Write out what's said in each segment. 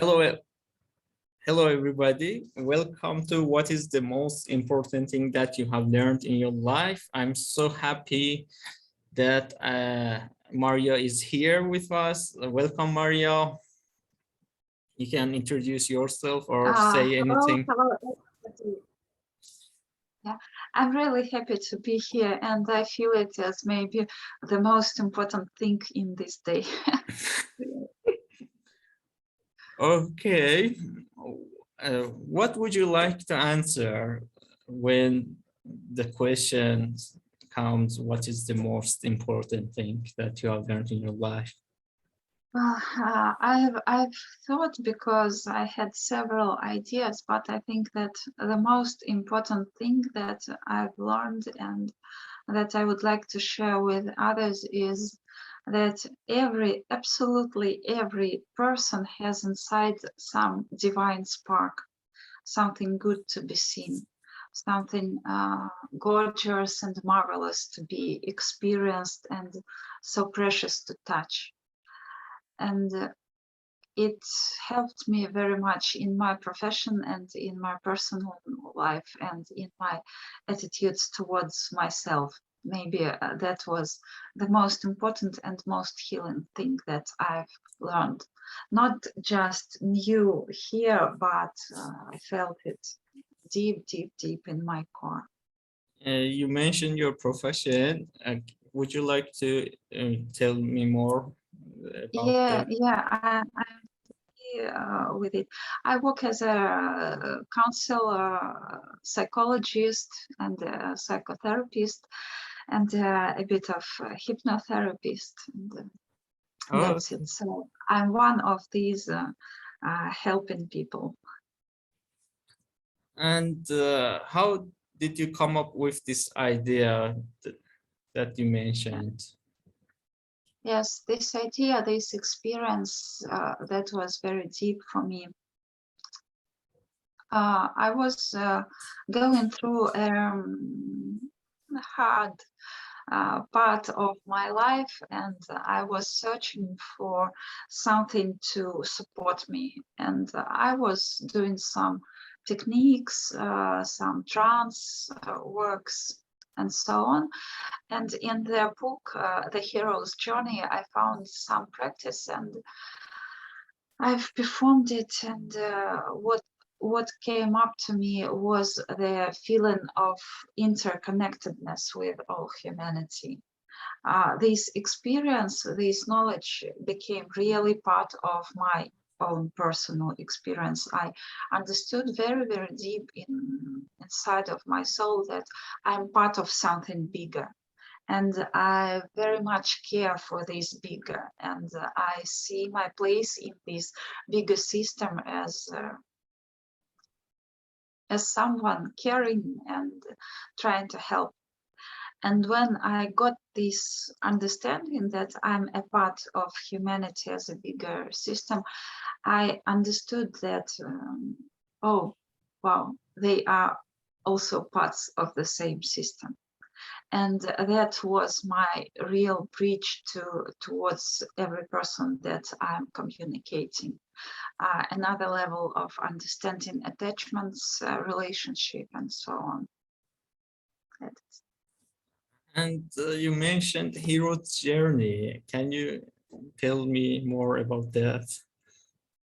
Hello, hello everybody. Welcome to what is the most important thing that you have learned in your life. I'm so happy that Mario is here with us. Welcome, Mario. You can introduce yourself or say Hello, anything. hello, everybody. Yeah, I'm really happy to be here, and I feel it as maybe the most important thing in this day. Okay. What would you like to answer when the question comes, what is the most important thing that you have learned in your life? Well, I've thought because I had several ideas, but I think that the most important thing that I've learned and that I would like to share with others is that absolutely every person has inside some divine spark, something good to be seen, something gorgeous and marvelous to be experienced and so precious to touch. And it helped me very much in my profession and in my personal life and in my attitudes towards myself. Maybe that was the most important and most healing thing that I've learned. Not just knew here, but I felt it deep, deep, deep in my core. You mentioned your profession. Would you like to tell me more about Yeah, that? yeah, with it. I work as a counselor, psychologist, and a psychotherapist, and a bit of hypnotherapist. And Oh, that's it. So I'm one of these helping people. and how did you come up with this idea that you mentioned? Yes, this idea, this experience, that was very deep for me. I was going through a hard part of my life, and I was searching for something to support me. And I was doing some techniques, some trance works, and so on. And in their book, The Hero's Journey, I found some practice, and I've performed it. And what came up to me was the feeling of interconnectedness with all humanity. This experience, this knowledge became really part of my own personal experience. I understood very, very deep inside of my soul that I'm part of something bigger. And I very much care for this bigger. And I see my place in this bigger system as someone caring and trying to help. And when I got this understanding that I'm a part of humanity as a bigger system, I understood that, oh, wow, they are also parts of the same system. And that was my real bridge towards every person that I'm communicating. Another level of understanding attachments, relationship, and so on. That's And you mentioned hero's journey. Can you tell me more about that?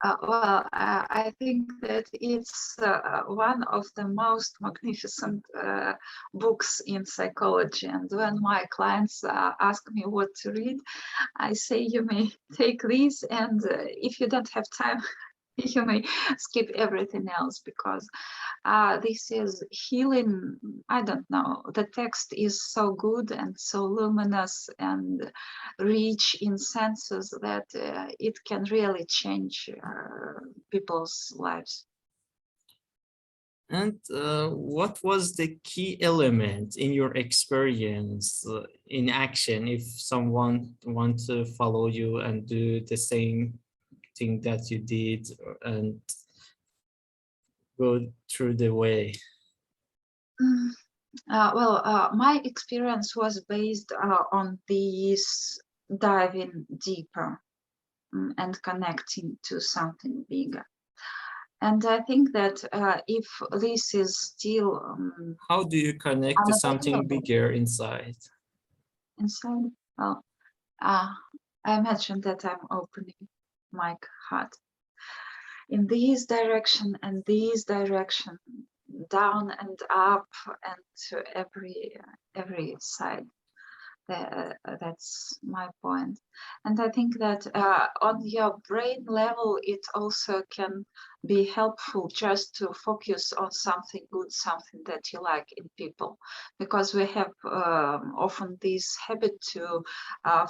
Well, I think that it's one of the most magnificent books in psychology. And when my clients ask me what to read, I say you may take this, and if you don't have time, you may skip everything else, because this is healing. I don't know, the text is so good and so luminous and rich in senses that it can really change people's lives. And what was the key element in your experience in action if someone wants to follow you and do the same thing that you did and go through the way? My experience was based on this diving deeper. and connecting to something bigger. And I think that if this is still How do you connect to something unavailable bigger inside? inside, well, I mentioned that I'm opening my heart in this direction and this direction, down and up, and to every side. That's my point. And I think that on your brain level, it also can be helpful just to focus on something good, something that you like in people, because we have often this habit to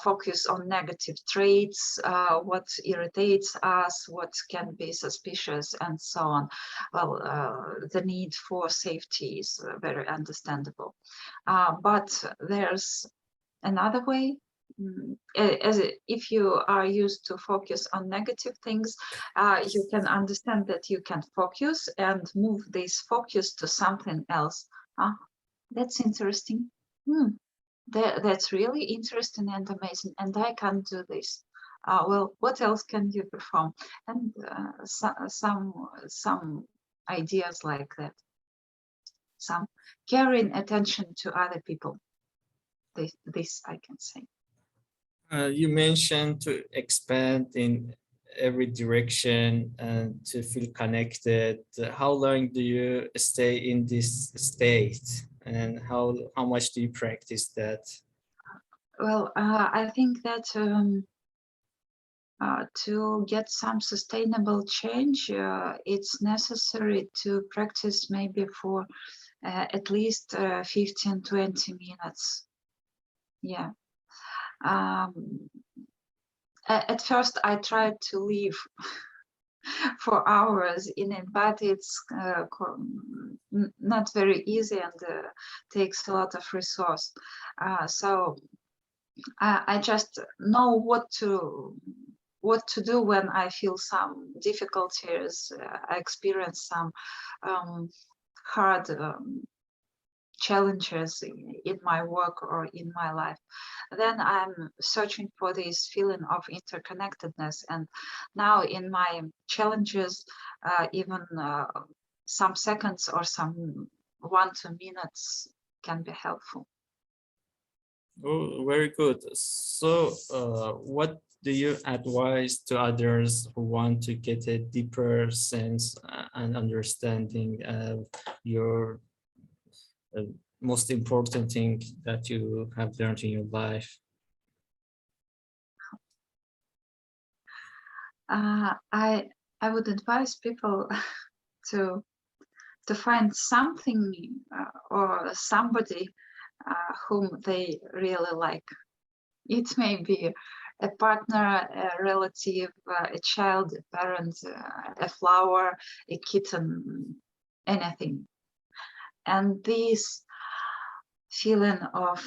focus on negative traits, what irritates us, what can be suspicious, and so on. Well, the need for safety is very understandable. But there's another way, if you are used to focus on negative things, you can understand that you can focus and move this focus to something else. That's interesting. That's really interesting and amazing, and I can't do this. Well, what else can you perform? And some ideas like that, some caring attention to other people. This I can say. You mentioned to expand in every direction and to feel connected. How long do you stay in this state, and how much do you practice that? Well, I think that to get some sustainable change, it's necessary to practice maybe for at least 15-20 minutes. Yeah. At first, I tried to leave for hours in it, but it's not very easy and takes a lot of resource. So I just know what to do when I feel some difficulties. I experience some hard challenges in my work or in my life. Then I'm searching for this feeling of interconnectedness. And now in my challenges, even some seconds or some 1-2 minutes can be helpful. Oh, very good. So, what do you advise to others who want to get a deeper sense and understanding of your most important thing that you have learned in your life? I would advise people to find something or somebody whom they really like. It may be a partner, a relative, a child, a parent, a flower, a kitten, anything. And this feeling of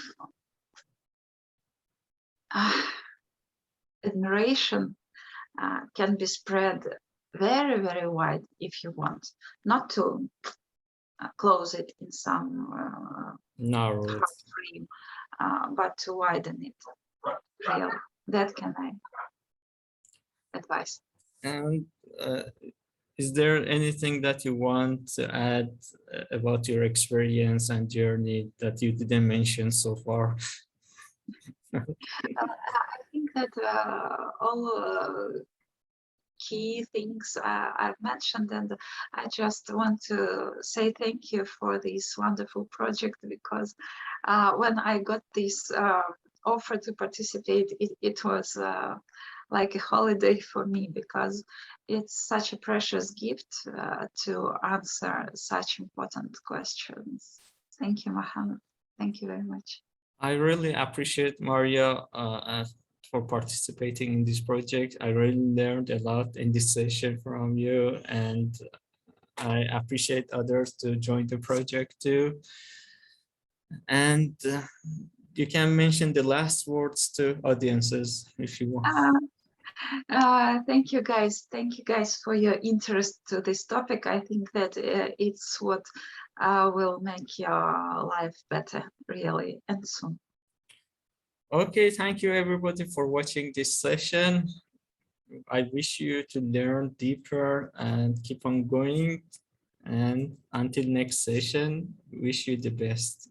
admiration can be spread very, very wide if you want, not to close it in some Narrow. frame, but to widen it. Real. That can I advise. And is there anything that you want to add about your experience and journey that you didn't mention so far? I think that all key things I've mentioned, and I just want to say thank you for this wonderful project, because when I got this offer to participate, it was like a holiday for me, because it's such a precious gift to answer such important questions. Thank you, Mohammed. Thank you very much. I really appreciate Maria for participating in this project. I really learned a lot in this session from you, and I appreciate others to join the project too. And you can mention the last words to audiences if you want. Thank you guys. Thank you guys for your interest to this topic. I think that it's what will make your life better, really, and soon. Okay, thank you everybody for watching this session. I wish you to learn deeper and keep on going. And until next session, wish you the best.